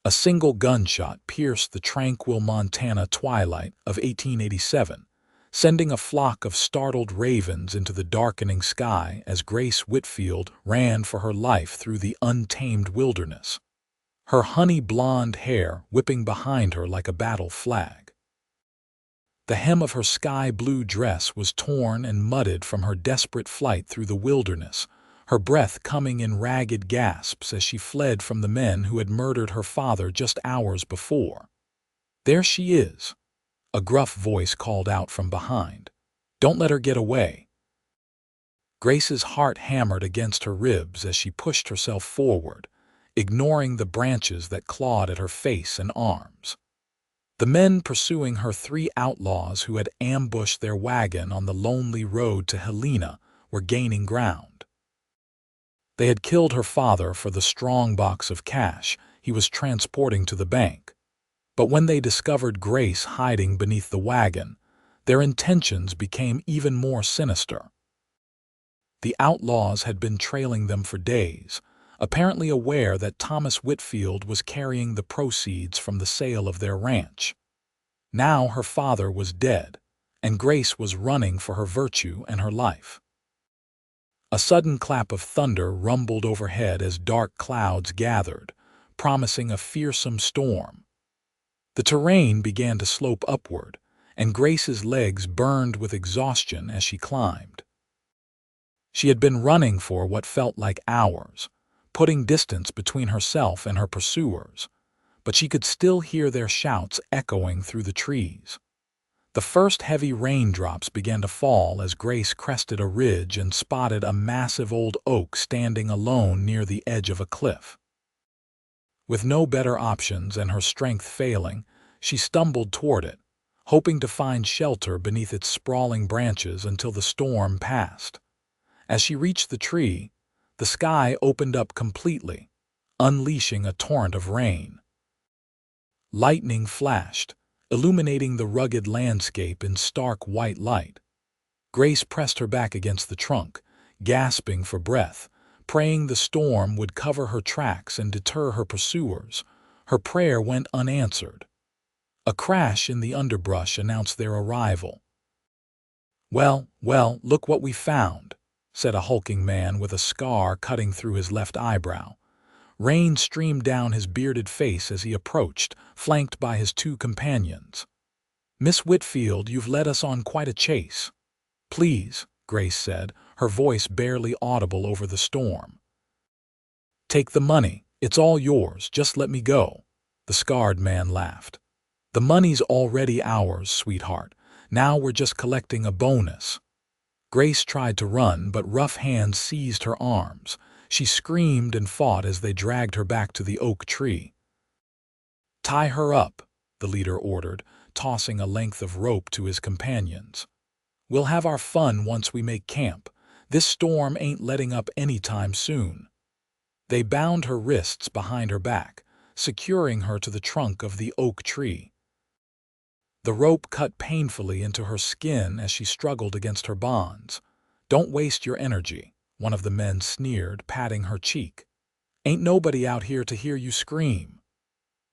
A single gunshot pierced the tranquil Montana twilight of 1887, sending a flock of startled ravens into the darkening sky as Grace Whitfield ran for her life through the untamed wilderness, her honey-blonde hair whipping behind her like a battle flag. The hem of her sky-blue dress was torn and mudded from her desperate flight through the wilderness, her breath coming in ragged gasps as she fled from the men who had murdered her father just hours before. "There she is," a gruff voice called out from behind. "Don't let her get away." Grace's heart hammered against her ribs as she pushed herself forward, ignoring the branches that clawed at her face and arms. The men pursuing her, 3 outlaws who had ambushed their wagon on the lonely road to Helena, were gaining ground. They had killed her father for the strong box of cash he was transporting to the bank. But when they discovered Grace hiding beneath the wagon, their intentions became even more sinister. The outlaws had been trailing them for days, apparently aware that Thomas Whitfield was carrying the proceeds from the sale of their ranch. Now her father was dead, and Grace was running for her virtue and her life. A sudden clap of thunder rumbled overhead as dark clouds gathered, promising a fearsome storm. The terrain began to slope upward, and Grace's legs burned with exhaustion as she climbed. She had been running for what felt like hours, putting distance between herself and her pursuers, but she could still hear their shouts echoing through the trees. The first heavy raindrops began to fall as Grace crested a ridge and spotted a massive old oak standing alone near the edge of a cliff. With no better options and her strength failing, she stumbled toward it, hoping to find shelter beneath its sprawling branches until the storm passed. As she reached the tree, the sky opened up completely, unleashing a torrent of rain. Lightning flashed, illuminating the rugged landscape in stark white light. Grace pressed her back against the trunk, gasping for breath, praying the storm would cover her tracks and deter her pursuers. Her prayer went unanswered. A crash in the underbrush announced their arrival. "Well, look what we found," said a hulking man with a scar cutting through his left eyebrow. Rain streamed down his bearded face as he approached, flanked by his 2 companions. "Miss Whitfield, you've led us on quite a chase." "Please," Grace said, her voice barely audible over the storm. "Take the money. It's all yours. Just let me go." The scarred man laughed. "The money's already ours, sweetheart. Now we're just collecting a bonus." Grace tried to run, but rough hands seized her arms. She screamed and fought as they dragged her back to the oak tree. "Tie her up," the leader ordered, tossing a length of rope to his companions. "We'll have our fun once we make camp. This storm ain't letting up anytime soon." They bound her wrists behind her back, securing her to the trunk of the oak tree. The rope cut painfully into her skin as she struggled against her bonds. "Don't waste your energy," one of the men sneered, patting her cheek. "Ain't nobody out here to hear you scream."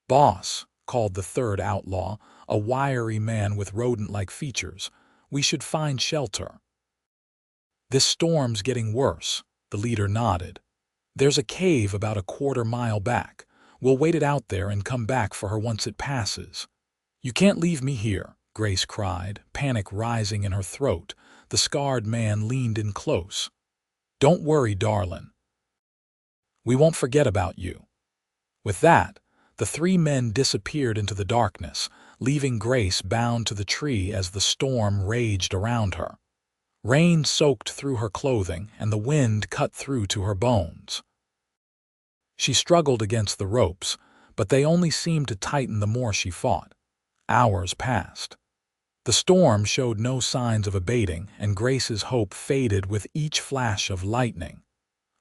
"Boss," called the 3rd outlaw, a wiry man with rodent-like features, "we should find shelter." "This storm's getting worse," the leader nodded. "There's a cave about a 1/4 mile back. We'll wait it out there and come back for her once it passes." "You can't leave me here," Grace cried, panic rising in her throat. The scarred man leaned in close. "Don't worry, darlin'. We won't forget about you." With that, the 3 men disappeared into the darkness, leaving Grace bound to the tree as the storm raged around her. Rain soaked through her clothing, and the wind cut through to her bones. She struggled against the ropes, but they only seemed to tighten the more she fought. Hours passed. The storm showed no signs of abating, and Grace's hope faded with each flash of lightning.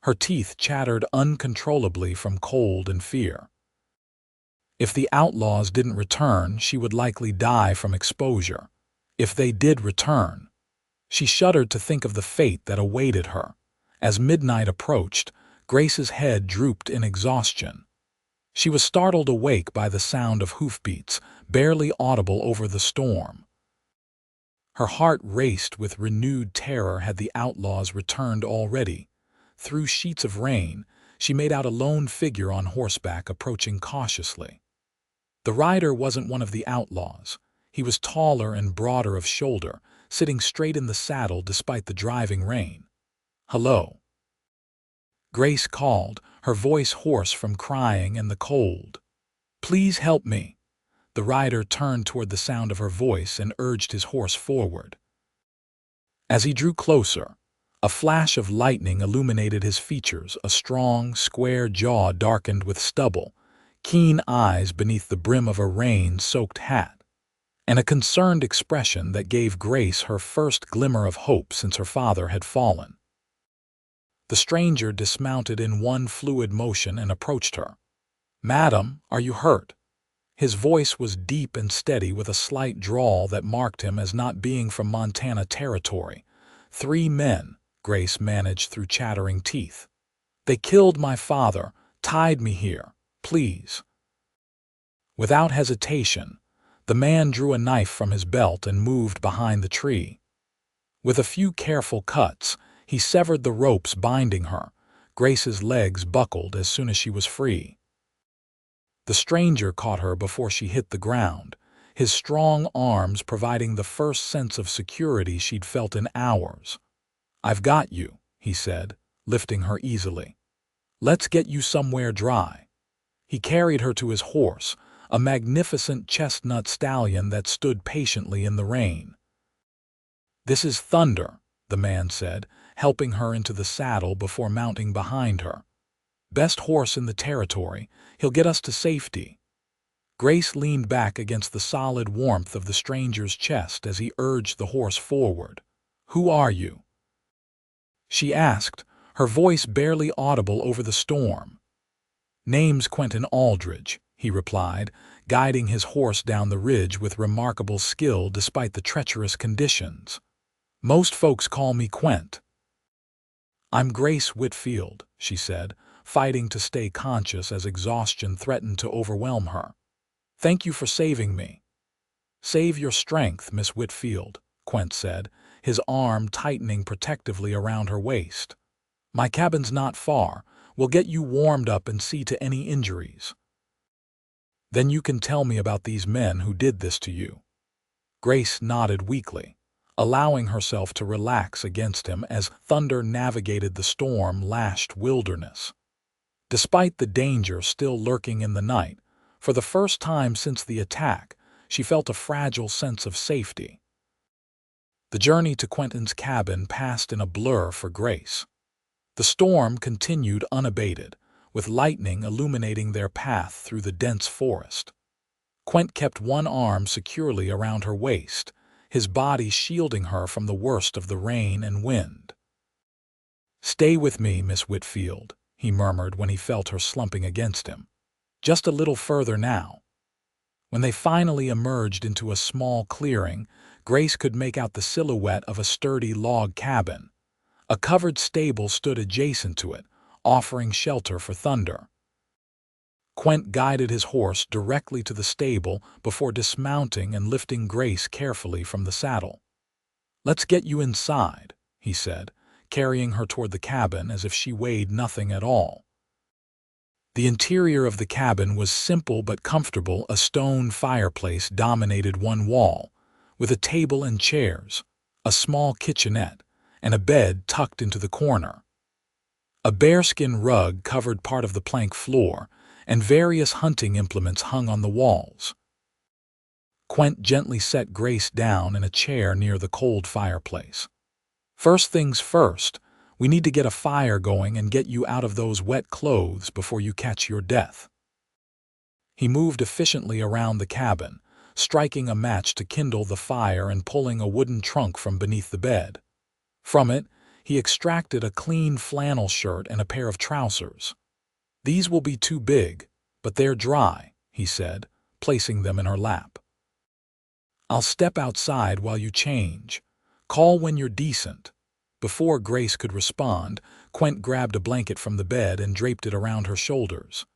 Her teeth chattered uncontrollably from cold and fear. If the outlaws didn't return, she would likely die from exposure. If they did return, she shuddered to think of the fate that awaited her. As midnight approached, Grace's head drooped in exhaustion. She was startled awake by the sound of hoofbeats, barely audible over the storm. Her heart raced with renewed terror. Had the outlaws returned already? Through sheets of rain, she made out a lone figure on horseback approaching cautiously. The rider wasn't one of the outlaws. He was taller and broader of shoulder, sitting straight in the saddle despite the driving rain. "Hello," Grace called, her voice hoarse from crying and the cold. "Please help me." The rider turned toward the sound of her voice and urged his horse forward. As he drew closer, a flash of lightning illuminated his features, a strong, square jaw darkened with stubble, keen eyes beneath the brim of a rain-soaked hat, and a concerned expression that gave Grace her first glimmer of hope since her father had fallen. The stranger dismounted in one fluid motion and approached her. "Madam, are you hurt?" His voice was deep and steady with a slight drawl that marked him as not being from Montana territory. "3 men," Grace managed through chattering teeth. "They killed my father, tied me here. Please." Without hesitation, the man drew a knife from his belt and moved behind the tree. With a few careful cuts, he severed the ropes binding her. Grace's legs buckled as soon as she was free. The stranger caught her before she hit the ground, his strong arms providing the first sense of security she'd felt in hours. "I've got you," he said, lifting her easily. "Let's get you somewhere dry." He carried her to his horse, a magnificent chestnut stallion that stood patiently in the rain. "This is Thunder," the man said, helping her into the saddle before mounting behind her. "Best horse in the territory. He'll get us to safety." Grace leaned back against the solid warmth of the stranger's chest as he urged the horse forward. "Who are you?" she asked, her voice barely audible over the storm. "Name's Quentin Aldridge," he replied, guiding his horse down the ridge with remarkable skill despite the treacherous conditions. "Most folks call me Quent." "I'm Grace Whitfield," she said, fighting to stay conscious as exhaustion threatened to overwhelm her. "Thank you for saving me." "Save your strength, Miss Whitfield," Quent said, his arm tightening protectively around her waist. "My cabin's not far. We'll get you warmed up and see to any injuries. Then you can tell me about these men who did this to you." Grace nodded weakly, allowing herself to relax against him as Thunder navigated the storm-lashed wilderness. Despite the danger still lurking in the night, for the first time since the attack, she felt a fragile sense of safety. The journey to Quentin's cabin passed in a blur for Grace. The storm continued unabated, with lightning illuminating their path through the dense forest. Quent kept one arm securely around her waist, his body shielding her from the worst of the rain and wind. "Stay with me, Miss Whitfield," he murmured when he felt her slumping against him. "Just a little further now." When they finally emerged into a small clearing, Grace could make out the silhouette of a sturdy log cabin. A covered stable stood adjacent to it, offering shelter for Thunder. Quent guided his horse directly to the stable before dismounting and lifting Grace carefully from the saddle. "Let's get you inside," he said, carrying her toward the cabin as if she weighed nothing at all. The interior of the cabin was simple but comfortable. A stone fireplace dominated one wall, with a table and chairs, a small kitchenette, and a bed tucked into the corner. A bearskin rug covered part of the plank floor, and various hunting implements hung on the walls. Quent gently set Grace down in a chair near the cold fireplace. "First things first, we need to get a fire going and get you out of those wet clothes before you catch your death." He moved efficiently around the cabin, striking a match to kindle the fire and pulling a wooden trunk from beneath the bed. From it, he extracted a clean flannel shirt and a pair of trousers. "These will be too big, but they're dry," he said, placing them in her lap. "I'll step outside while you change. Call when you're decent." Before Grace could respond, Quent grabbed a blanket from the bed and draped it around her shoulders.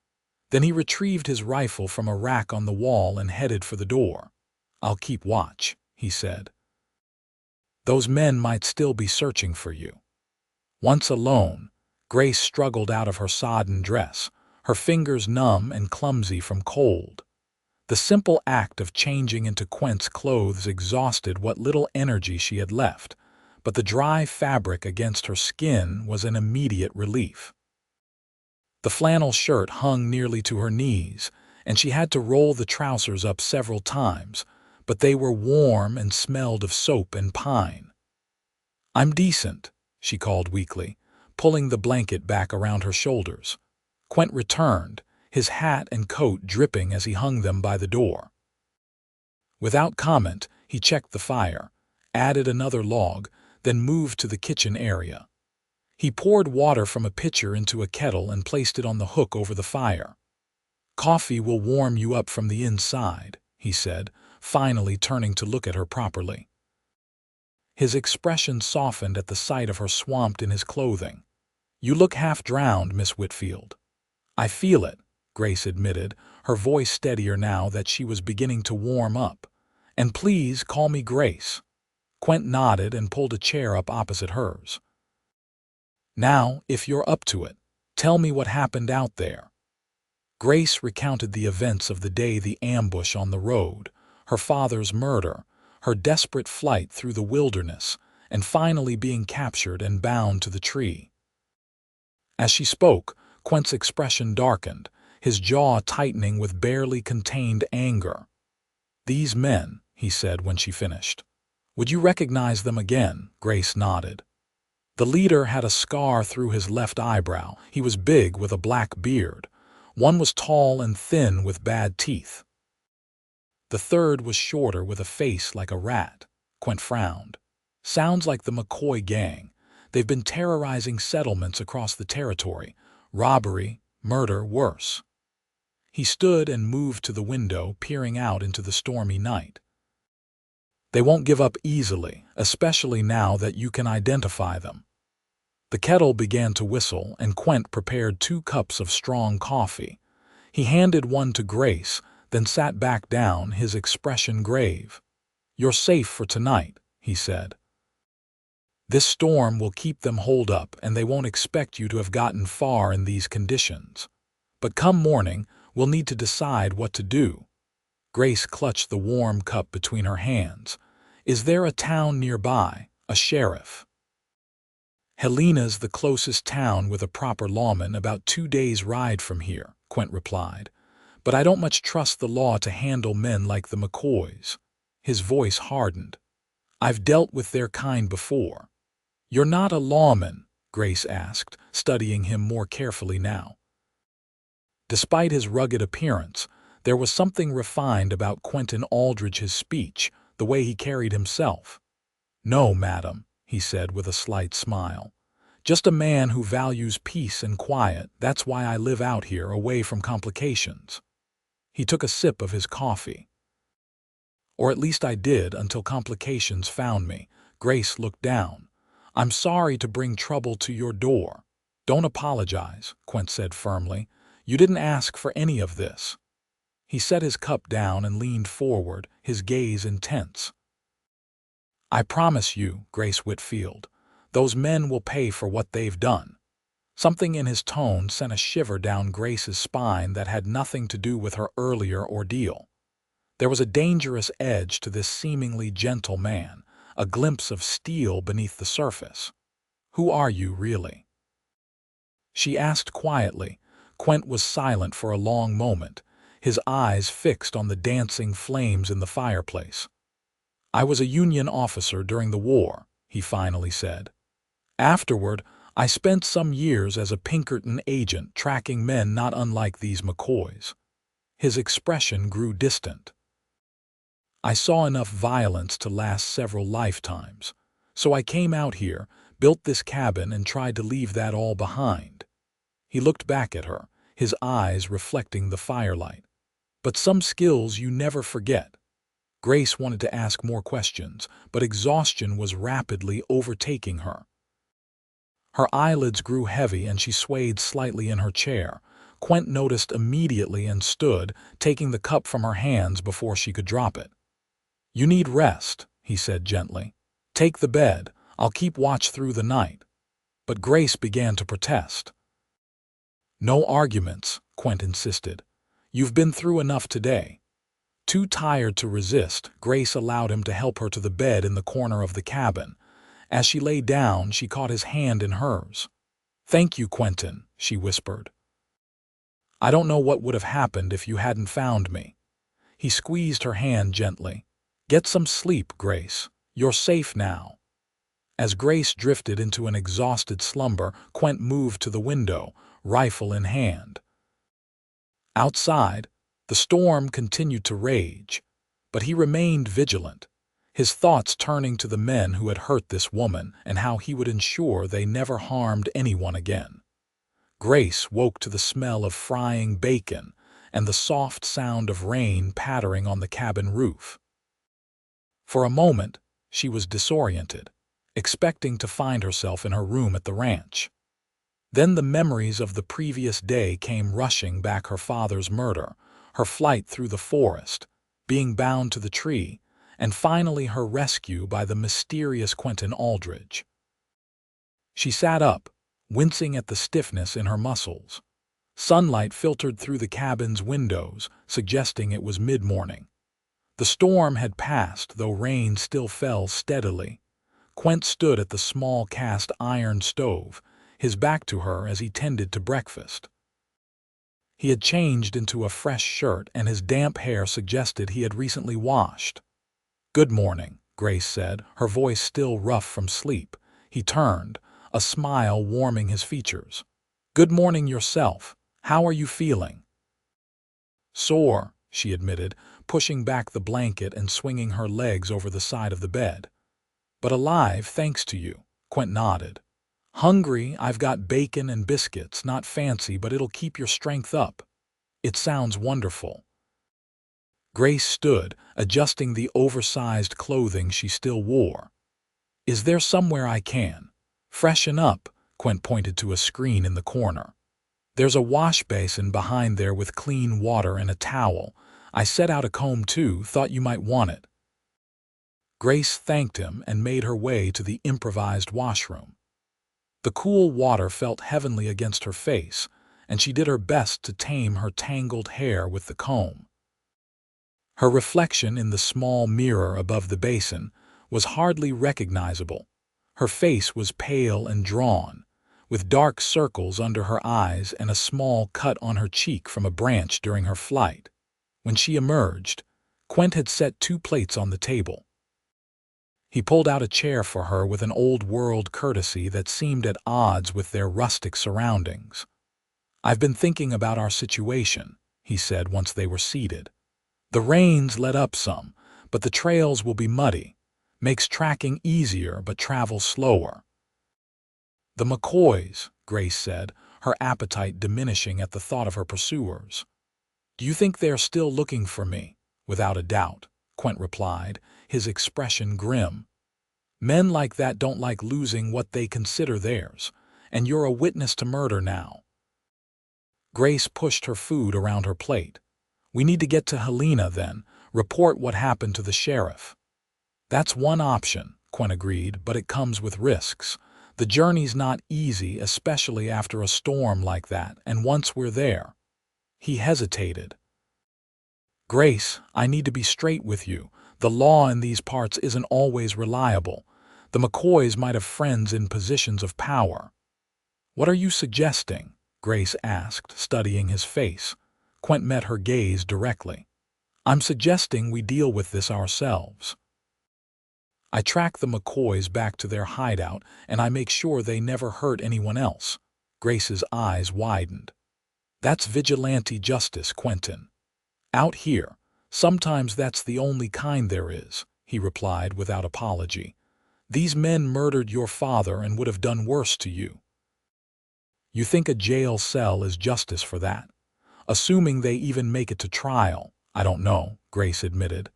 Then he retrieved his rifle from a rack on the wall and headed for the door. "I'll keep watch," he said. "Those men might still be searching for you." Once alone, Grace struggled out of her sodden dress, her fingers numb and clumsy from cold. The simple act of changing into Quent's clothes exhausted what little energy she had left, but the dry fabric against her skin was an immediate relief. The flannel shirt hung nearly to her knees, and she had to roll the trousers up several times, but they were warm and smelled of soap and pine. "I'm decent," she called weakly, pulling the blanket back around her shoulders. Quent returned, his hat and coat dripping as he hung them by the door. Without comment, he checked the fire, added another log, then moved to the kitchen area. He poured water from a pitcher into a kettle and placed it on the hook over the fire. "Coffee will warm you up from the inside," he said, finally turning to look at her properly. His expression softened at the sight of her swamped in his clothing. "You look half-drowned, Miss Whitfield." "I feel it," Grace admitted, her voice steadier now that she was beginning to warm up. "And please call me Grace." Quent nodded and pulled a chair up opposite hers. "Now, if you're up to it, tell me what happened out there." Grace recounted the events of the day: the ambush on the road, her father's murder, her desperate flight through the wilderness, and finally being captured and bound to the tree. As she spoke, Quent's expression darkened, his jaw tightening with barely contained anger. "These men," he said when she finished. "Would you recognize them again?" Grace nodded. The leader had a scar through his left eyebrow. He was big with a black beard. One was tall and thin with bad teeth. The third was shorter with a face like a rat. Quent frowned. "Sounds like the McCoy gang. They've been terrorizing settlements across the territory. Robbery, murder, worse." He stood and moved to the window, peering out into the stormy night. "They won't give up easily, especially now that you can identify them." The kettle began to whistle, and Quent prepared 2 cups of strong coffee. He handed one to Grace, then sat back down, his expression grave. "You're safe for tonight," he said. "This storm will keep them holed up, and they won't expect you to have gotten far in these conditions. But come morning, we'll need to decide what to do." Grace clutched the warm cup between her hands. "Is there a town nearby, a sheriff?" "Helena's the closest town with a proper lawman, about 2 days' ride from here," Quent replied. "But I don't much trust the law to handle men like the McCoys." His voice hardened. "I've dealt with their kind before." "You're not a lawman?" Grace asked, studying him more carefully now. Despite his rugged appearance, there was something refined about Quentin Aldridge's speech, the way he carried himself. "No, madam," he said with a slight smile. "Just a man who values peace and quiet. That's why I live out here, away from complications." He took a sip of his coffee. "Or at least I did until complications found me." Grace looked down. "I'm sorry to bring trouble to your door." "Don't apologize," Quent said firmly. "You didn't ask for any of this." He set his cup down and leaned forward, his gaze intense. "I promise you, Grace Whitfield, those men will pay for what they've done." Something in his tone sent a shiver down Grace's spine that had nothing to do with her earlier ordeal. There was a dangerous edge to this seemingly gentle man, a glimpse of steel beneath the surface. "Who are you, really?" she asked quietly. Quent was silent for a long moment, his eyes fixed on the dancing flames in the fireplace. "I was a Union officer during the war," he finally said. "Afterward, I spent some years as a Pinkerton agent tracking men not unlike these McCoys." His expression grew distant. "I saw enough violence to last several lifetimes. So I came out here, built this cabin, and tried to leave that all behind." He looked back at her, his eyes reflecting the firelight. "But some skills you never forget." Grace wanted to ask more questions, but exhaustion was rapidly overtaking her. Her eyelids grew heavy and she swayed slightly in her chair. Quent noticed immediately and stood, taking the cup from her hands before she could drop it. "You need rest," he said gently. "Take the bed. I'll keep watch through the night." But Grace began to protest. "No arguments," Quent insisted. "You've been through enough today." Too tired to resist, Grace allowed him to help her to the bed in the corner of the cabin. As she lay down, she caught his hand in hers. "Thank you, Quentin," she whispered. "I don't know what would have happened if you hadn't found me." He squeezed her hand gently. "Get some sleep, Grace. You're safe now." As Grace drifted into an exhausted slumber, Quent moved to the window, rifle in hand. Outside, the storm continued to rage, but he remained vigilant, his thoughts turning to the men who had hurt this woman and how he would ensure they never harmed anyone again. Grace woke to the smell of frying bacon and the soft sound of rain pattering on the cabin roof. For a moment, she was disoriented, expecting to find herself in her room at the ranch. Then the memories of the previous day came rushing back: her father's murder, her flight through the forest, being bound to the tree, and finally her rescue by the mysterious Quentin Aldridge. She sat up, wincing at the stiffness in her muscles. Sunlight filtered through the cabin's windows, suggesting it was mid-morning. The storm had passed, though rain still fell steadily. Quent stood at the small cast-iron stove, his back to her as he tended to breakfast. He had changed into a fresh shirt, and his damp hair suggested he had recently washed. "Good morning," Grace said, her voice still rough from sleep. He turned, a smile warming his features. "Good morning yourself. How are you feeling?" "Sore," she admitted, pushing back the blanket and swinging her legs over the side of the bed. "But alive, thanks to you," Quent nodded. "Hungry, I've got bacon and biscuits, not fancy, but it'll keep your strength up." "It sounds wonderful." Grace stood, adjusting the oversized clothing she still wore. "Is there somewhere I can freshen up?" Quent pointed to a screen in the corner. "There's a wash basin behind there with clean water and a towel. I set out a comb too, thought you might want it." Grace thanked him and made her way to the improvised washroom. The cool water felt heavenly against her face, and she did her best to tame her tangled hair with the comb. Her reflection in the small mirror above the basin was hardly recognizable. Her face was pale and drawn, with dark circles under her eyes and a small cut on her cheek from a branch during her flight. When she emerged, Quent had set 2 plates on the table. He pulled out a chair for her with an old-world courtesy that seemed at odds with their rustic surroundings. "I've been thinking about our situation," he said once they were seated. "The rain's let up some, but the trails will be muddy. Makes tracking easier but travel slower." "The McCoys," Grace said, her appetite diminishing at the thought of her pursuers. "Do you think they're still looking for me?" "Without a doubt," Quent replied, his expression grim. "Men like that don't like losing what they consider theirs, and you're a witness to murder now." Grace pushed her food around her plate. "We need to get to Helena then, report what happened to the sheriff." "That's one option," Quent agreed, "but it comes with risks. The journey's not easy, especially after a storm like that, and once we're there—" He hesitated. "Grace, I need to be straight with you. The law in these parts isn't always reliable. The McCoys might have friends in positions of power." "What are you suggesting?" Grace asked, studying his face. Quent met her gaze directly. "I'm suggesting we deal with this ourselves. I track the McCoys back to their hideout, and I make sure they never hurt anyone else." Grace's eyes widened. "That's vigilante justice, Quentin." "Out here, sometimes that's the only kind there is," he replied without apology. "These men murdered your father and would have done worse to you." "You think a jail cell is justice for that?" "Assuming they even make it to trial, I don't know," Grace admitted.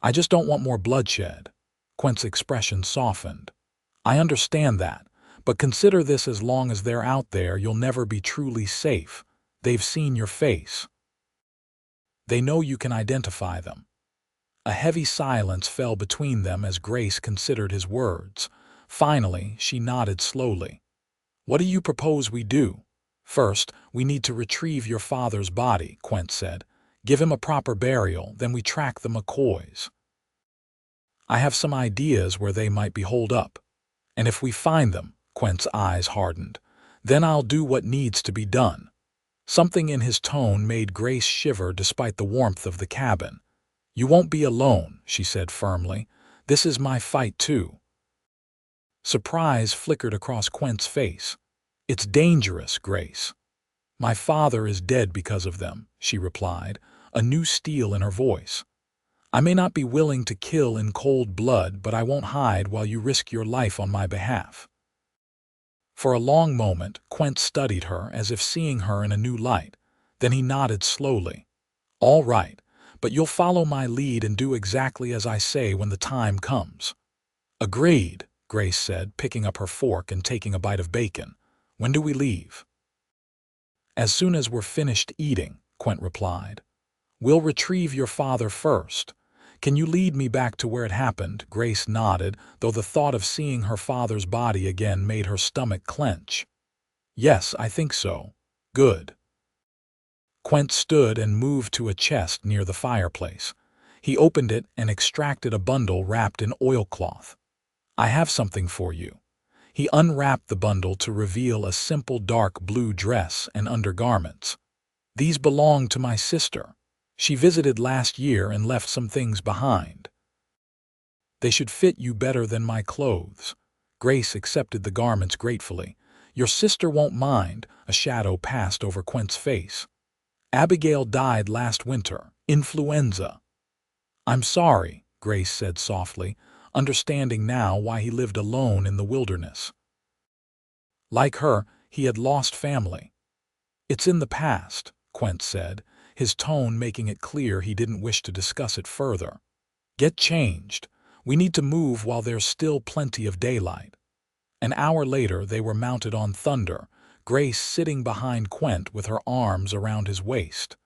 "I just don't want more bloodshed." Quent's expression softened. "I understand that, but consider this: as long as they're out there, you'll never be truly safe. They've seen your face. They know you can identify them. A heavy silence fell between them as Grace considered his words. Finally, she nodded slowly. "What do you propose we do?" "First, we need to retrieve your father's body," Quent said. "Give him a proper burial, then we track the McCoys. I have some ideas where they might be holed up. And if we find them," Quent's eyes hardened, "then I'll do what needs to be done." Something in his tone made Grace shiver despite the warmth of the cabin. "You won't be alone," she said firmly. "This is my fight too." Surprise flickered across Quent's face. "It's dangerous, Grace." "My father is dead because of them," she replied, a new steel in her voice. "I may not be willing to kill in cold blood, but I won't hide while you risk your life on my behalf." For a long moment, Quent studied her as if seeing her in a new light. Then he nodded slowly. "All right, but you'll follow my lead and do exactly as I say when the time comes." "Agreed," Grace said, picking up her fork and taking a bite of bacon. "When do we leave?" "As soon as we're finished eating," Quent replied. "We'll retrieve your father first. Can you lead me back to where it happened?" Grace nodded, though the thought of seeing her father's body again made her stomach clench. "Yes, I think so." "Good." Quent stood and moved to a chest near the fireplace. He opened it and extracted a bundle wrapped in oilcloth. "I have something for you." He unwrapped the bundle to reveal a simple dark blue dress and undergarments. "These belong to my sister. She visited last year and left some things behind. They should fit you better than my clothes." Grace accepted the garments gratefully. "Your sister won't mind." A shadow passed over Quent's face. "Abigail died last winter. Influenza." "I'm sorry," Grace said softly, understanding now why he lived alone in the wilderness. Like her, he had lost family. "It's in the past," Quent said, his tone making it clear he didn't wish to discuss it further. "Get changed. We need to move while there's still plenty of daylight." An hour later they were mounted on Thunder, Grace sitting behind Quent with her arms around his waist.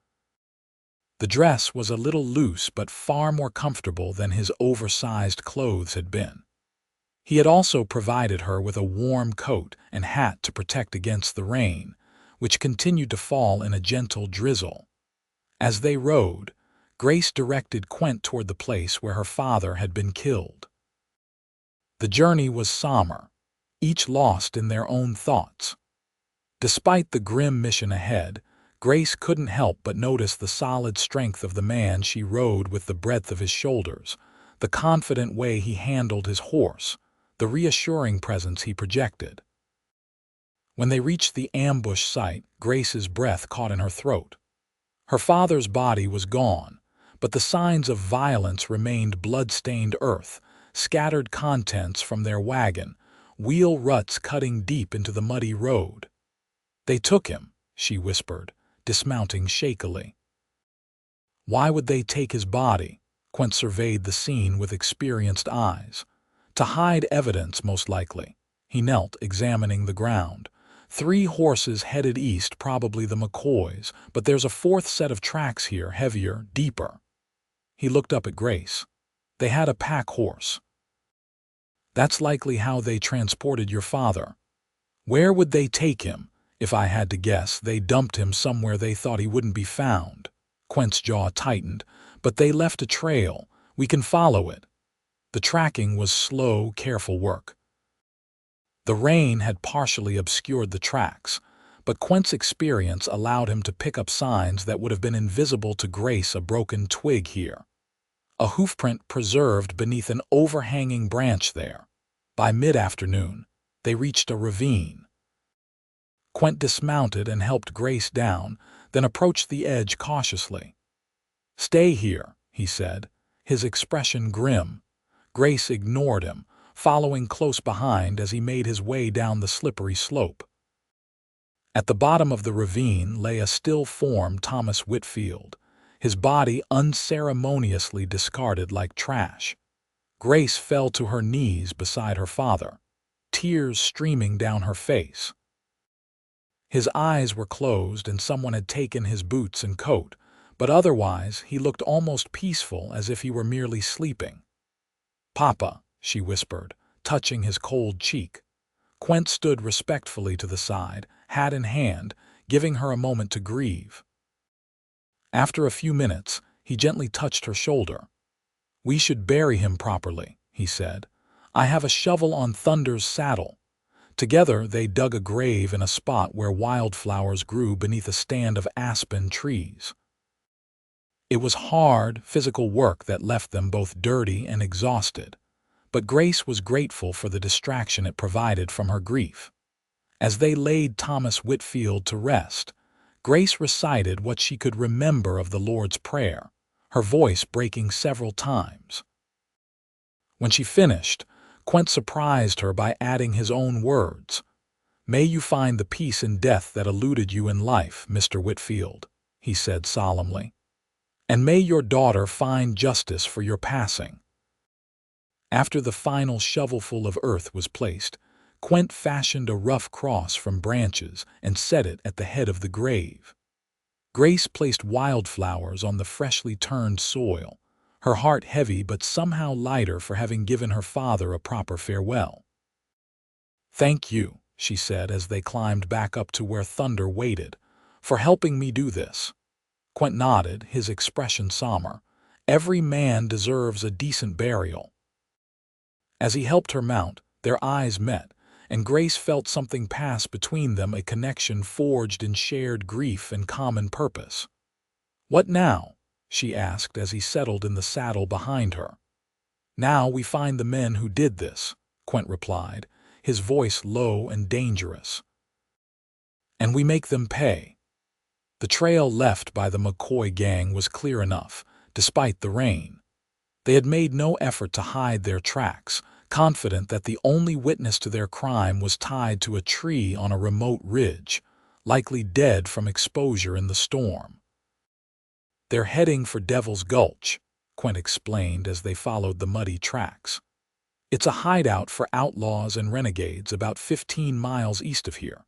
The dress was a little loose but far more comfortable than his oversized clothes had been. He had also provided her with a warm coat and hat to protect against the rain, which continued to fall in a gentle drizzle. As they rode, Grace directed Quent toward the place where her father had been killed. The journey was somber, each lost in their own thoughts. Despite the grim mission ahead, Grace couldn't help but notice the solid strength of the man she rode with the breadth of his shoulders, the confident way he handled his horse, the reassuring presence he projected. When they reached the ambush site, Grace's breath caught in her throat. Her father's body was gone, but the signs of violence remained blood-stained earth, scattered contents from their wagon, wheel ruts cutting deep into the muddy road. "They took him," she whispered, dismounting shakily. "Why would they take his body?" Quent surveyed the scene with experienced eyes. "To hide evidence, most likely." He knelt, examining the ground. 3 horses headed east, probably the McCoys, but there's a 4th set of tracks here, heavier, deeper. He looked up at Grace. "They had a pack horse." "That's likely how they transported your father." "Where would they take him?" "If I had to guess, they dumped him somewhere they thought he wouldn't be found." Quent's jaw tightened. "But they left a trail. We can follow it." The tracking was slow, careful work. The rain had partially obscured the tracks, but Quent's experience allowed him to pick up signs that would have been invisible to Grace, a broken twig here, a hoofprint preserved beneath an overhanging branch there. By mid-afternoon, they reached a ravine. Quent dismounted and helped Grace down, then approached the edge cautiously. "Stay here," he said, his expression grim. Grace ignored him, following close behind as he made his way down the slippery slope. At the bottom of the ravine lay a still form, Thomas Whitfield, his body unceremoniously discarded like trash. Grace fell to her knees beside her father, tears streaming down her face. His eyes were closed and someone had taken his boots and coat, but otherwise he looked almost peaceful, as if he were merely sleeping. "Papa," she whispered, touching his cold cheek. Quent stood respectfully to the side, hat in hand, giving her a moment to grieve. After a few minutes, he gently touched her shoulder. "We should bury him properly," he said. "I have a shovel on Thunder's saddle." Together they dug a grave in a spot where wildflowers grew beneath a stand of aspen trees. It was hard, physical work that left them both dirty and exhausted, but Grace was grateful for the distraction it provided from her grief. As they laid Thomas Whitfield to rest, Grace recited what she could remember of the Lord's Prayer, her voice breaking several times. When she finished, Quent surprised her by adding his own words. "May you find the peace in death that eluded you in life, Mr. Whitfield," he said solemnly. "And may your daughter find justice for your passing." After the final shovelful of earth was placed, Quent fashioned a rough cross from branches and set it at the head of the grave. Grace placed wildflowers on the freshly turned soil, her heart heavy but somehow lighter for having given her father a proper farewell. "Thank you," she said as they climbed back up to where Thunder waited, "for helping me do this." Quent nodded, his expression somber. "Every man deserves a decent burial." As he helped her mount, their eyes met, and Grace felt something pass between them, a connection forged in shared grief and common purpose. "What now?" she asked as he settled in the saddle behind her. "Now we find the men who did this," Quent replied, his voice low and dangerous. "And we make them pay." The trail left by the McCoy gang was clear enough, despite the rain. They had made no effort to hide their tracks, confident that the only witness to their crime was tied to a tree on a remote ridge, likely dead from exposure in the storm. "They're heading for Devil's Gulch," Quent explained as they followed the muddy tracks. "It's a hideout for outlaws and renegades about 15 miles east of here.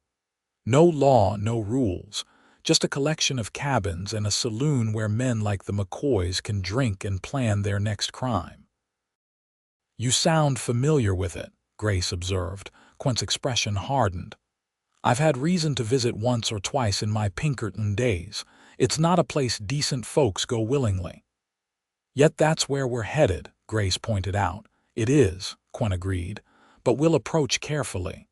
No law, no rules, just a collection of cabins and a saloon where men like the McCoys can drink and plan their next crime." "You sound familiar with it," Grace observed. Quent's expression hardened. "I've had reason to visit once or twice in my Pinkerton days. It's not a place decent folks go willingly." "Yet that's where we're headed," Grace pointed out. "It is," Quent agreed, "but we'll approach carefully.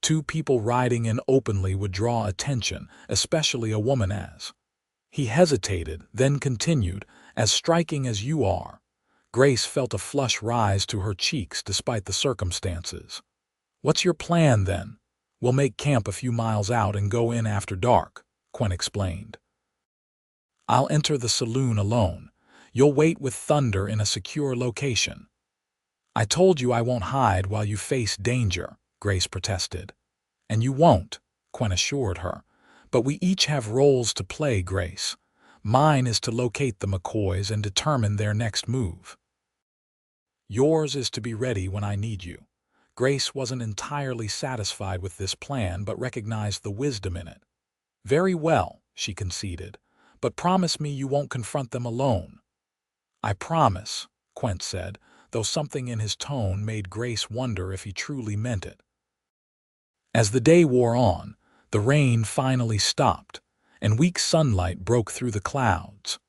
Two people riding in openly would draw attention, especially a woman as—" He hesitated, then continued, "as striking as you are." Grace felt a flush rise to her cheeks despite the circumstances. "What's your plan, then?" "We'll make camp a few miles out and go in after dark," Quent explained. "I'll enter the saloon alone. You'll wait with Thunder in a secure location." "I told you I won't hide while you face danger," Grace protested. "And you won't," Quent assured her. "But we each have roles to play, Grace. Mine is to locate the McCoys and determine their next move. Yours is to be ready when I need you." Grace wasn't entirely satisfied with this plan but recognized the wisdom in it. "Very well," she conceded, "but promise me you won't confront them alone." "I promise," Quent said, though something in his tone made Grace wonder if he truly meant it. As the day wore on, the rain finally stopped, and weak sunlight broke through the clouds.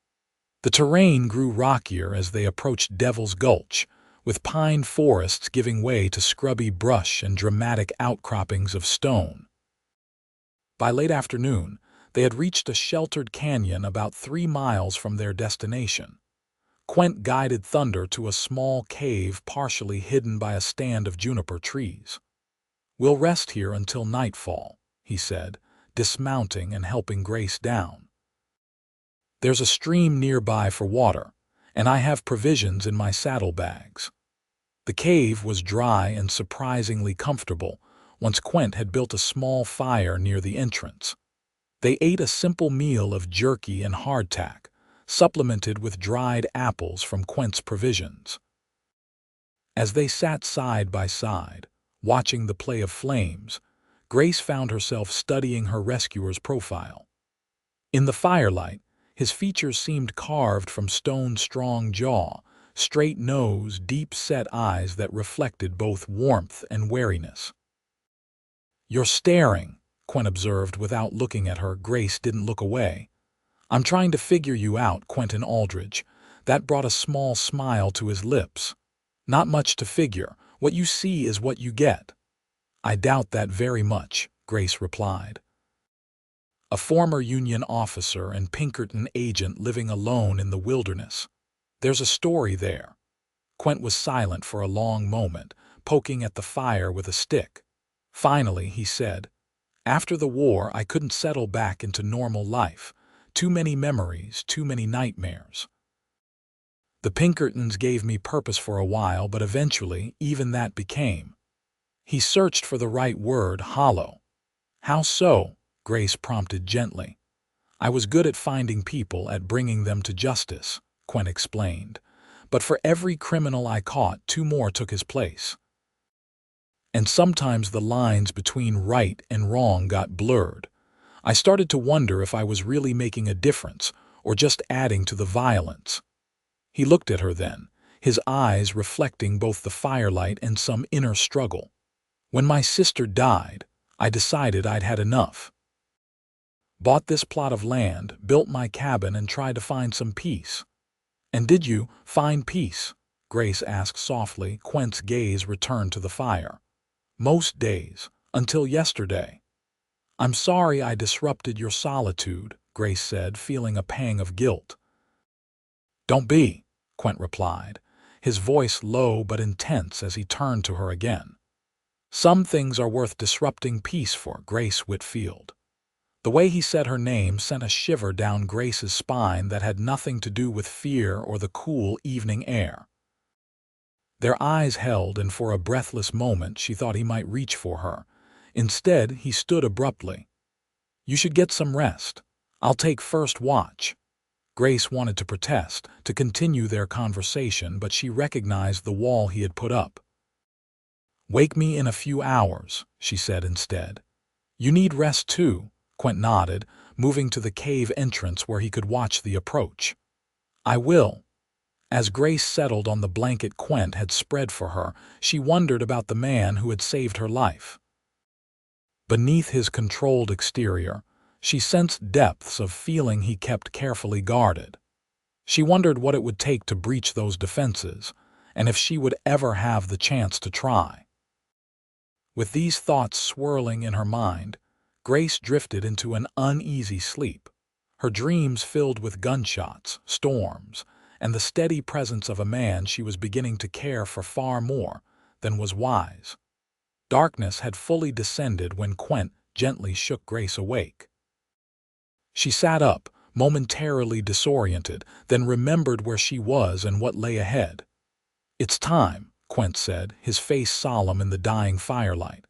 The terrain grew rockier as they approached Devil's Gulch, with pine forests giving way to scrubby brush and dramatic outcroppings of stone. By late afternoon, they had reached a sheltered canyon about 3 miles from their destination. Quent guided Thunder to a small cave partially hidden by a stand of juniper trees. "We'll rest here until nightfall," he said, dismounting and helping Grace down. "There's a stream nearby for water, and I have provisions in my saddlebags." The cave was dry and surprisingly comfortable once Quent had built a small fire near the entrance. They ate a simple meal of jerky and hardtack, supplemented with dried apples from Quent's provisions. As they sat side by side, watching the play of flames, Grace found herself studying her rescuer's profile. In the firelight, his features seemed carved from stone's strong jaw, straight nose, deep-set eyes that reflected both warmth and wariness. "You're staring," Quent observed without looking at her. Grace didn't look away. "I'm trying to figure you out, Quentin Aldridge." That brought a small smile to his lips. "Not much to figure. What you see is what you get." "I doubt that very much," Grace replied. A former Union officer and Pinkerton agent living alone in the wilderness. There's a story there. Quent was silent for a long moment, poking at the fire with a stick. Finally, he said, "After the war, I couldn't settle back into normal life. Too many memories, too many nightmares. The Pinkertons gave me purpose for a while, but eventually, even that became—" He searched for the right word, hollow. "How so?" Grace prompted gently. "I was good at finding people, at bringing them to justice," Quent explained. "But for every criminal I caught, two more took his place. And sometimes the lines between right and wrong got blurred. I started to wonder if I was really making a difference, or just adding to the violence." He looked at her then, his eyes reflecting both the firelight and some inner struggle. "When my sister died, I decided I'd had enough. Bought this plot of land, built my cabin, and tried to find some peace." "And did you find peace?" Grace asked softly. Quent's gaze returned to the fire. "Most days, until yesterday." "I'm sorry I disrupted your solitude," Grace said, feeling a pang of guilt. "Don't be," Quent replied, his voice low but intense as he turned to her again. "Some things are worth disrupting peace for, Grace Whitfield." The way he said her name sent a shiver down Grace's spine that had nothing to do with fear or the cool evening air. Their eyes held, and for a breathless moment she thought he might reach for her. Instead, he stood abruptly. "You should get some rest. I'll take first watch." Grace wanted to protest, to continue their conversation, but she recognized the wall he had put up. "Wake me in a few hours," she said instead. "You need rest too," Quent nodded, moving to the cave entrance where he could watch the approach. "I will." As Grace settled on the blanket Quent had spread for her, she wondered about the man who had saved her life. Beneath his controlled exterior, she sensed depths of feeling he kept carefully guarded. She wondered what it would take to breach those defenses, and if she would ever have the chance to try. With these thoughts swirling in her mind, Grace drifted into an uneasy sleep, her dreams filled with gunshots, storms, and the steady presence of a man she was beginning to care for far more than was wise. Darkness had fully descended when Quent gently shook Grace awake. She sat up, momentarily disoriented, then remembered where she was and what lay ahead. "It's time," Quent said, his face solemn in the dying firelight.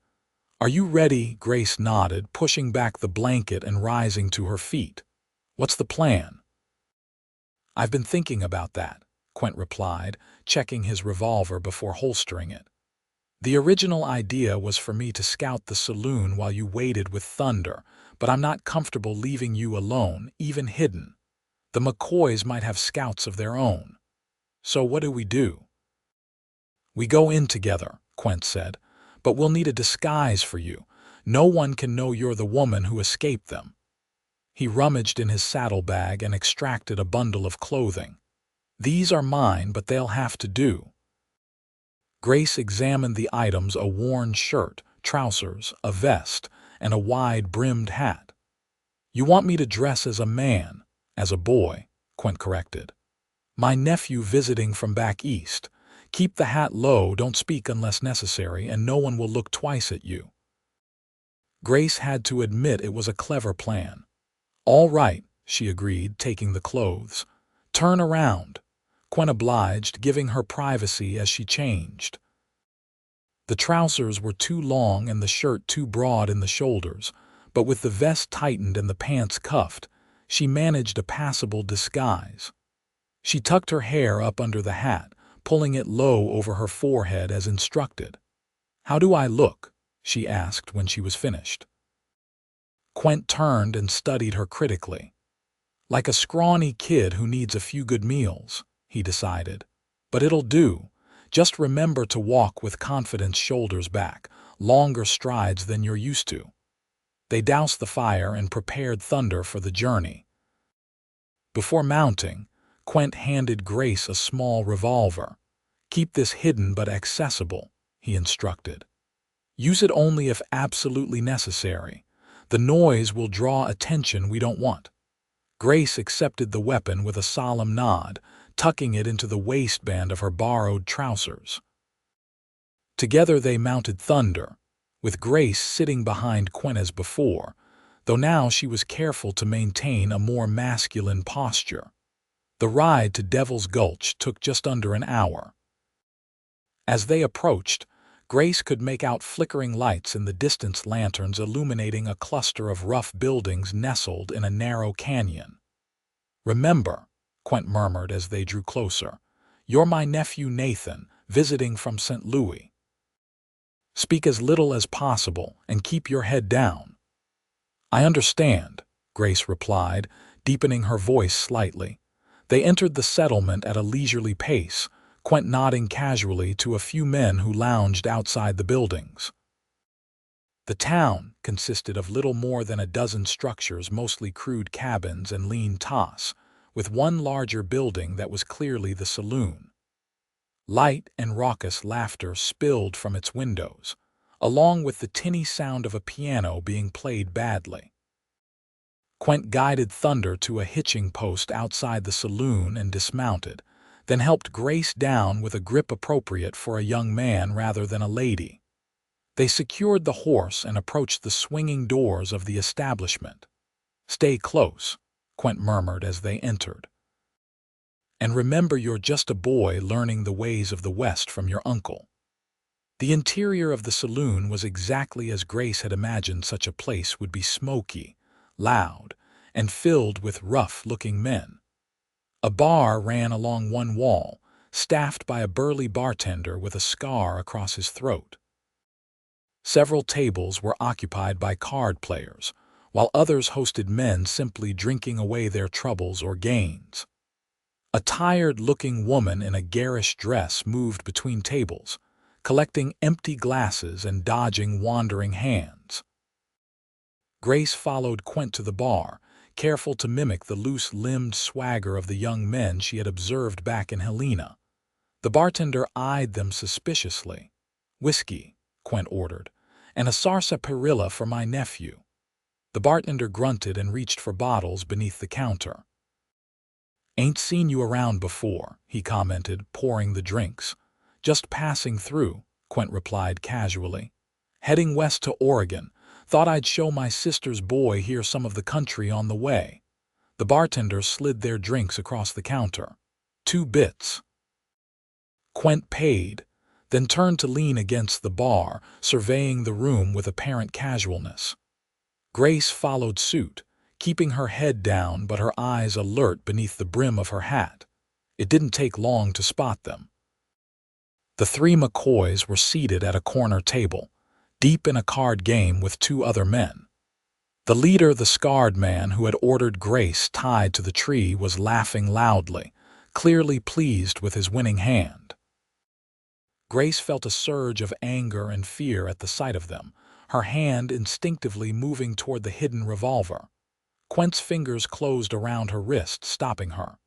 "Are you ready?" Grace nodded, pushing back the blanket and rising to her feet. "What's the plan?" "I've been thinking about that," Quent replied, checking his revolver before holstering it. "The original idea was for me to scout the saloon while you waited with Thunder, but I'm not comfortable leaving you alone, even hidden. The McCoys might have scouts of their own. So what do? "We go in together," Quent said, "but we'll need a disguise for you. No one can know you're the woman who escaped them." He rummaged in his saddlebag and extracted a bundle of clothing. "These are mine, but they'll have to do." Grace examined the items: a worn shirt, trousers, a vest, and a wide-brimmed hat. "You want me to dress as a man, as a boy," Quent corrected. "My nephew visiting from back east. Keep the hat low, don't speak unless necessary, and no one will look twice at you." Grace had to admit it was a clever plan. "All right," she agreed, taking the clothes. "Turn around." Quent obliged, giving her privacy as she changed. The trousers were too long and the shirt too broad in the shoulders, but with the vest tightened and the pants cuffed, she managed a passable disguise. She tucked her hair up under the hat, pulling it low over her forehead as instructed. "How do I look?" she asked when she was finished. Quent turned and studied her critically. Like a scrawny kid who needs a few good meals, he decided. But it'll do. Just remember to walk with confidence, shoulders back, longer strides than you're used to. They doused the fire and prepared Thunder for the journey. Before mounting, Quent handed Grace a small revolver. "Keep this hidden but accessible," he instructed. "Use it only if absolutely necessary. The noise will draw attention we don't want." Grace accepted the weapon with a solemn nod, tucking it into the waistband of her borrowed trousers. Together they mounted Thunder, with Grace sitting behind Quent as before, though now she was careful to maintain a more masculine posture. The ride to Devil's Gulch took just under an hour. As they approached, Grace could make out flickering lights in the distance, lanterns illuminating a cluster of rough buildings nestled in a narrow canyon. "Remember," Quent murmured as they drew closer, "you're my nephew Nathan, visiting from St. Louis. Speak as little as possible and keep your head down." "I understand," Grace replied, deepening her voice slightly. They entered the settlement at a leisurely pace, Quent nodding casually to a few men who lounged outside the buildings. The town consisted of little more than a dozen structures, mostly crude cabins and lean toss, with one larger building that was clearly the saloon. Light and raucous laughter spilled from its windows, along with the tinny sound of a piano being played badly. Quent guided Thunder to a hitching post outside the saloon and dismounted, then helped Grace down with a grip appropriate for a young man rather than a lady. They secured the horse and approached the swinging doors of the establishment. "Stay close," Quent murmured as they entered. "And remember, you're just a boy learning the ways of the West from your uncle." The interior of the saloon was exactly as Grace had imagined such a place would be: smoky, loud, and filled with rough-looking men. A bar ran along one wall, staffed by a burly bartender with a scar across his throat. Several tables were occupied by card players, while others hosted men simply drinking away their troubles or gains. A tired-looking woman in a garish dress moved between tables, collecting empty glasses and dodging wandering hands. Grace followed Quent to the bar, careful to mimic the loose-limbed swagger of the young men she had observed back in Helena. The bartender eyed them suspiciously. "Whiskey," Quent ordered, "and a sarsaparilla for my nephew." The bartender grunted and reached for bottles beneath the counter. "Ain't seen you around before," he commented, pouring the drinks. "Just passing through," Quent replied casually. "Heading west to Oregon. Thought I'd show my sister's boy here some of the country on the way." The bartender slid their drinks across the counter. "2 bits." Quent paid, then turned to lean against the bar, surveying the room with apparent casualness. Grace followed suit, keeping her head down but her eyes alert beneath the brim of her hat. It didn't take long to spot them. The 3 McCoys were seated at a corner table, deep in a card game with 2 other men. The leader, the scarred man who had ordered Grace tied to the tree, was laughing loudly, clearly pleased with his winning hand. Grace felt a surge of anger and fear at the sight of them, her hand instinctively moving toward the hidden revolver. Quent's fingers closed around her wrist, stopping her.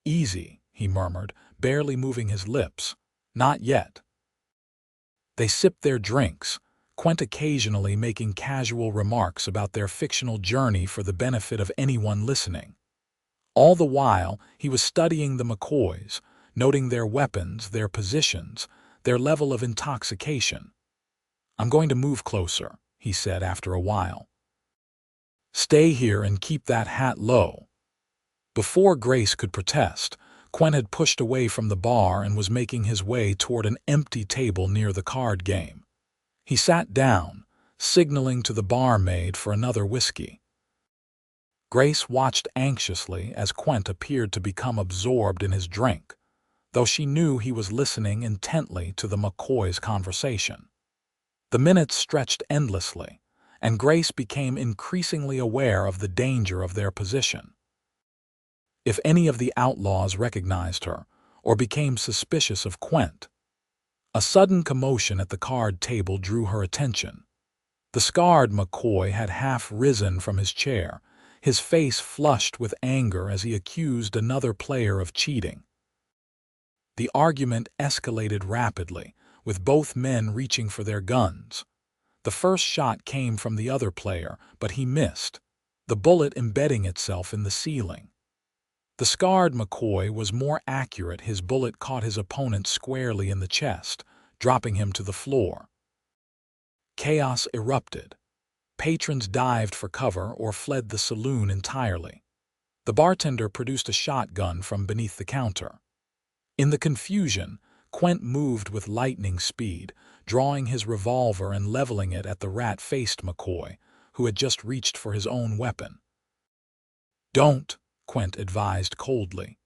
"Easy," he murmured, barely moving his lips. "Not yet." They sipped their drinks, Quent occasionally making casual remarks about their fictional journey for the benefit of anyone listening. All the while, he was studying the McCoys, noting their weapons, their positions, their level of intoxication. "I'm going to move closer," he said after a while. "Stay here and keep that hat low." Before Grace could protest, Quent had pushed away from the bar and was making his way toward an empty table near the card game. He sat down, signaling to the barmaid for another whiskey. Grace watched anxiously as Quent appeared to become absorbed in his drink, though she knew he was listening intently to the McCoys' conversation. The minutes stretched endlessly, and Grace became increasingly aware of the danger of their position. If any of the outlaws recognized her or became suspicious of Quent, a sudden commotion at the card table drew her attention. The scarred McCoy had half risen from his chair, his face flushed with anger as he accused another player of cheating. The argument escalated rapidly, with both men reaching for their guns. The first shot came from the other player, but he missed, the bullet embedding itself in the ceiling. The scarred McCoy was more accurate. His bullet caught his opponent squarely in the chest, dropping him to the floor. Chaos erupted. Patrons dived for cover or fled the saloon entirely. The bartender produced a shotgun from beneath the counter. In the confusion, Quent moved with lightning speed, drawing his revolver and leveling it at the rat-faced McCoy, who had just reached for his own weapon. "Don't," Quent advised coldly.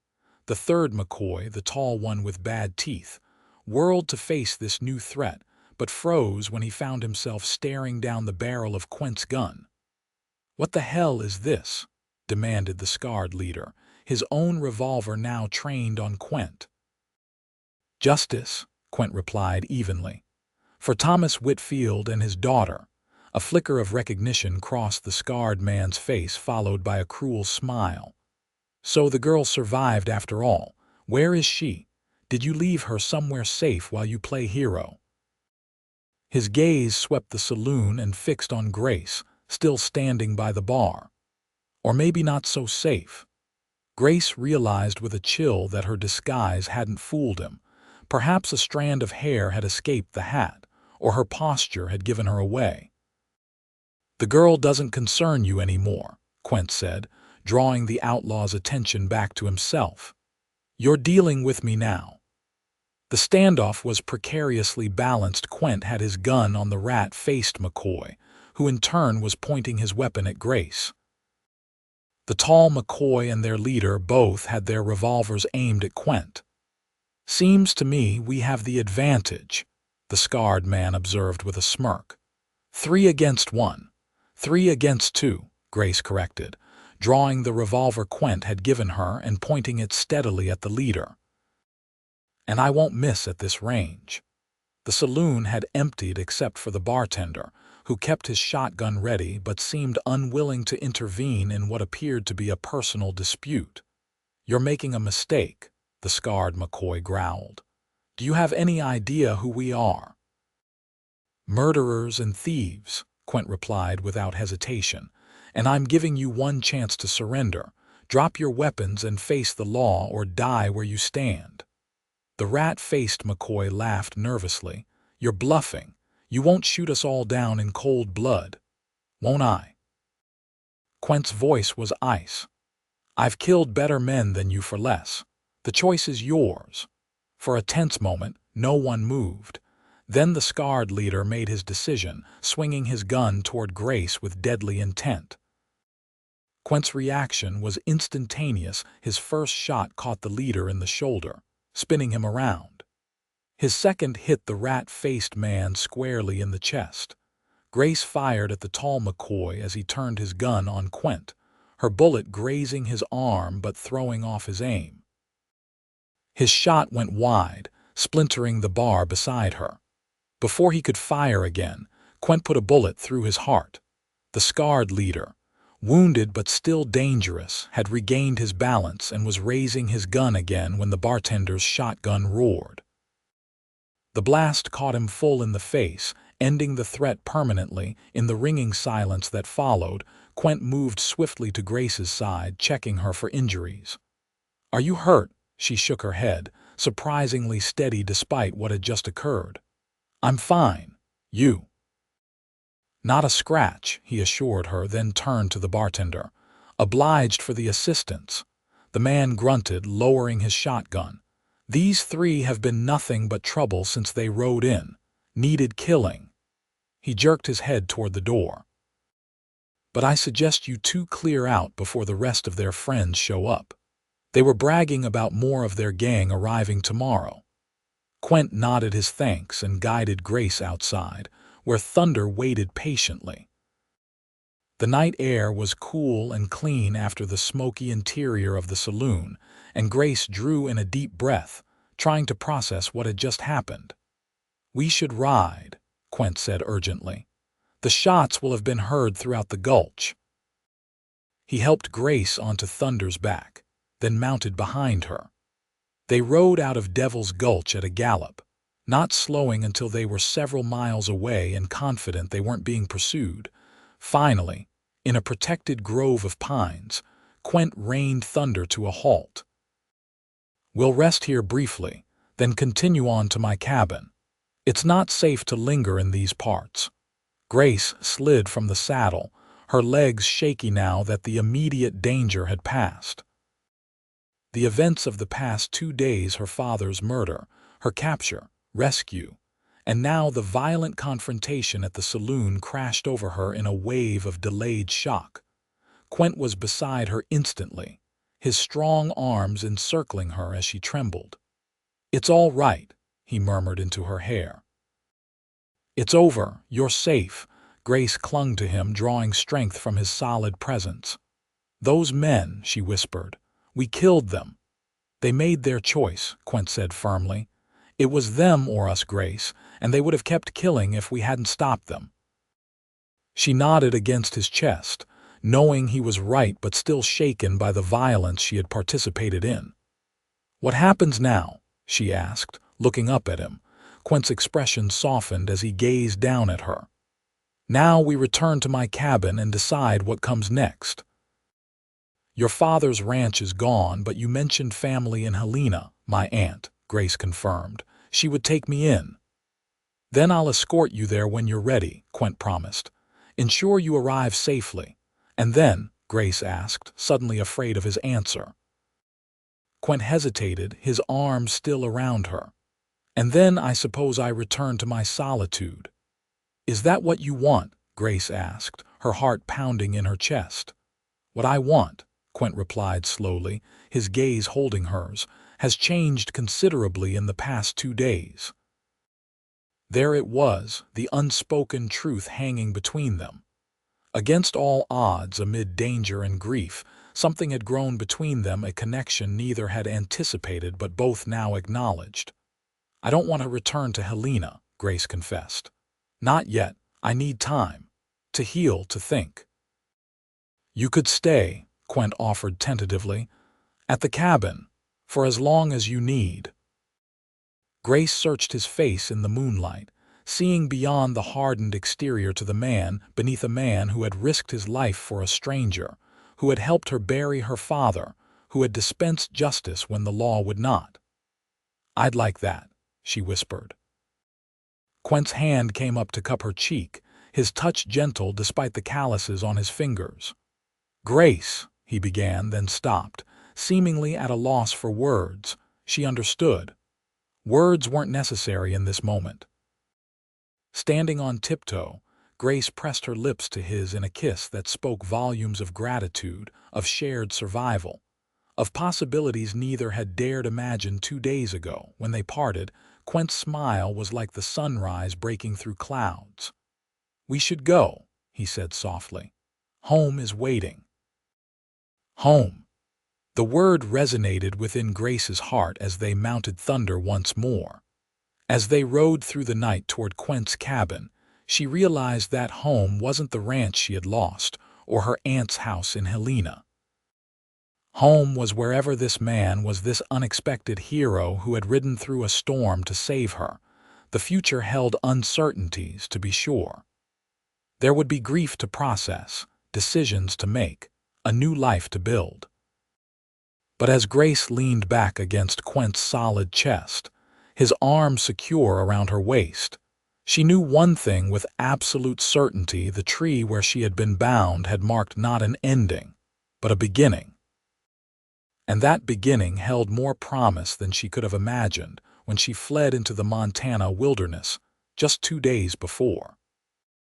The third McCoy, the tall one with bad teeth, whirled to face this new threat, but froze when he found himself staring down the barrel of Quent's gun. "What the hell is this?" demanded the scarred leader, his own revolver now trained on Quent. "Justice," Quent replied evenly. "For Thomas Whitfield and his daughter." A flicker of recognition crossed the scarred man's face, followed by a cruel smile. "So the girl survived after all. Where is she? Did you leave her somewhere safe while you play hero?" His gaze swept the saloon and fixed on Grace, still standing by the bar. Or maybe not so safe. Grace realized with a chill that her disguise hadn't fooled him. Perhaps a strand of hair had escaped the hat, or her posture had given her away. "The girl doesn't concern you anymore," Quent said, drawing the outlaw's attention back to himself. "You're dealing with me now." The standoff was precariously balanced. Quent had his gun on the rat-faced McCoy, who in turn was pointing his weapon at Grace. The tall McCoy and their leader both had their revolvers aimed at Quent. "Seems to me we have the advantage," the scarred man observed with a smirk. "3 against 1. 3 against 2, Grace corrected, drawing the revolver Quent had given her and pointing it steadily at the leader. "And I won't miss at this range." The saloon had emptied except for the bartender, who kept his shotgun ready but seemed unwilling to intervene in what appeared to be a personal dispute. "You're making a mistake," the scarred McCoy growled. "Do you have any idea who we are?" "Murderers and thieves," Quent replied without hesitation, "and I'm giving you one chance to surrender. Drop your weapons and face the law or die where you stand." The rat-faced McCoy laughed nervously. "You're bluffing. You won't shoot us all down in cold blood." "Won't I?" Quent's voice was ice. "I've killed better men than you for less. The choice is yours." For a tense moment, no one moved. Then the scarred leader made his decision, swinging his gun toward Grace with deadly intent. Quent's reaction was instantaneous. His first shot caught the leader in the shoulder, spinning him around. His second hit the rat-faced man squarely in the chest. Grace fired at the tall McCoy as he turned his gun on Quent, her bullet grazing his arm but throwing off his aim. His shot went wide, splintering the bar beside her. Before he could fire again, Quent put a bullet through his heart. The scarred leader, wounded but still dangerous, had regained his balance and was raising his gun again when the bartender's shotgun roared. The blast caught him full in the face, ending the threat permanently. In the ringing silence that followed, Quent moved swiftly to Grace's side, checking her for injuries. "Are you hurt?" She shook her head, surprisingly steady despite what had just occurred. "I'm fine. You?" "Not a scratch," he assured her, then turned to the bartender. "Obliged for the assistance." The man grunted, lowering his shotgun. "These 3 have been nothing but trouble since they rode in. Needed killing." He jerked his head toward the door. "But I suggest you 2 clear out before the rest of their friends show up. They were bragging about more of their gang arriving tomorrow." Quent nodded his thanks and guided Grace outside, where thunder waited patiently. The night air was cool and clean after the smoky interior of the saloon, and Grace drew in a deep breath, trying to process what had just happened. "We should ride," Quent said urgently. "The shots will have been heard throughout the gulch." He helped Grace onto Thunder's back, then mounted behind her. They rode out of Devil's Gulch at a gallop, not slowing until they were several miles away and confident they weren't being pursued. Finally, in a protected grove of pines, Quent reined Thunder to a halt. "We'll rest here briefly, then continue on to my cabin. It's not safe to linger in these parts." Grace slid from the saddle, her legs shaky now that the immediate danger had passed. The events of the past 2 days, her father's murder, her capture, rescue, and now the violent confrontation at the saloon crashed over her in a wave of delayed shock. Quent was beside her instantly, his strong arms encircling her as she trembled. "It's all right," he murmured into her hair. "It's over, you're safe." Grace clung to him, drawing strength from his solid presence. "Those men," she whispered, "we killed them." "They made their choice," Quent said firmly. "It was them or us, Grace, and they would have kept killing if we hadn't stopped them." She nodded against his chest, knowing he was right but still shaken by the violence she had participated in. "What happens now?" she asked, looking up at him. Quent's expression softened as he gazed down at her. "Now we return to my cabin and decide what comes next. Your father's ranch is gone, but you mentioned family in Helena, my aunt," Grace confirmed. "She would take me in." "Then I'll escort you there when you're ready," Quent promised. "Ensure you arrive safely." "And then?" Grace asked, suddenly afraid of his answer. Quent hesitated, his arms still around her. "And then I suppose I return to my solitude." "Is that what you want?" Grace asked, her heart pounding in her chest. "What I want," Quent replied slowly, his gaze holding hers, "has changed considerably in the past 2 days." There it was, the unspoken truth hanging between them. Against all odds, amid danger and grief, something had grown between them, a connection neither had anticipated but both now acknowledged. "I don't want to return to Helena," Grace confessed. "Not yet. I need time. To heal, to think." "You could stay," Quent offered tentatively, "at the cabin, for as long as you need." Grace searched his face in the moonlight, seeing beyond the hardened exterior to the man beneath, a man who had risked his life for a stranger, who had helped her bury her father, who had dispensed justice when the law would not. "I'd like that," she whispered. Quent's hand came up to cup her cheek, his touch gentle despite the calluses on his fingers. "Grace," he began, then stopped, seemingly at a loss for words. She understood. Words weren't necessary in this moment. Standing on tiptoe, Grace pressed her lips to his in a kiss that spoke volumes of gratitude, of shared survival, of possibilities neither had dared imagine 2 days ago. When they parted, Quent's smile was like the sunrise breaking through clouds. "We should go," he said softly. "Home is waiting." Home. The word resonated within Grace's heart as they mounted Thunder once more. As they rode through the night toward Quent's cabin, she realized that home wasn't the ranch she had lost, or her aunt's house in Helena. Home was wherever this man was, this unexpected hero who had ridden through a storm to save her. The future held uncertainties, to be sure. There would be grief to process, decisions to make, a new life to build. But as Grace leaned back against Quent's solid chest, his arms secure around her waist, she knew one thing with absolute certainty: the tree where she had been bound had marked not an ending, but a beginning. And that beginning held more promise than she could have imagined when she fled into the Montana wilderness just 2 days before.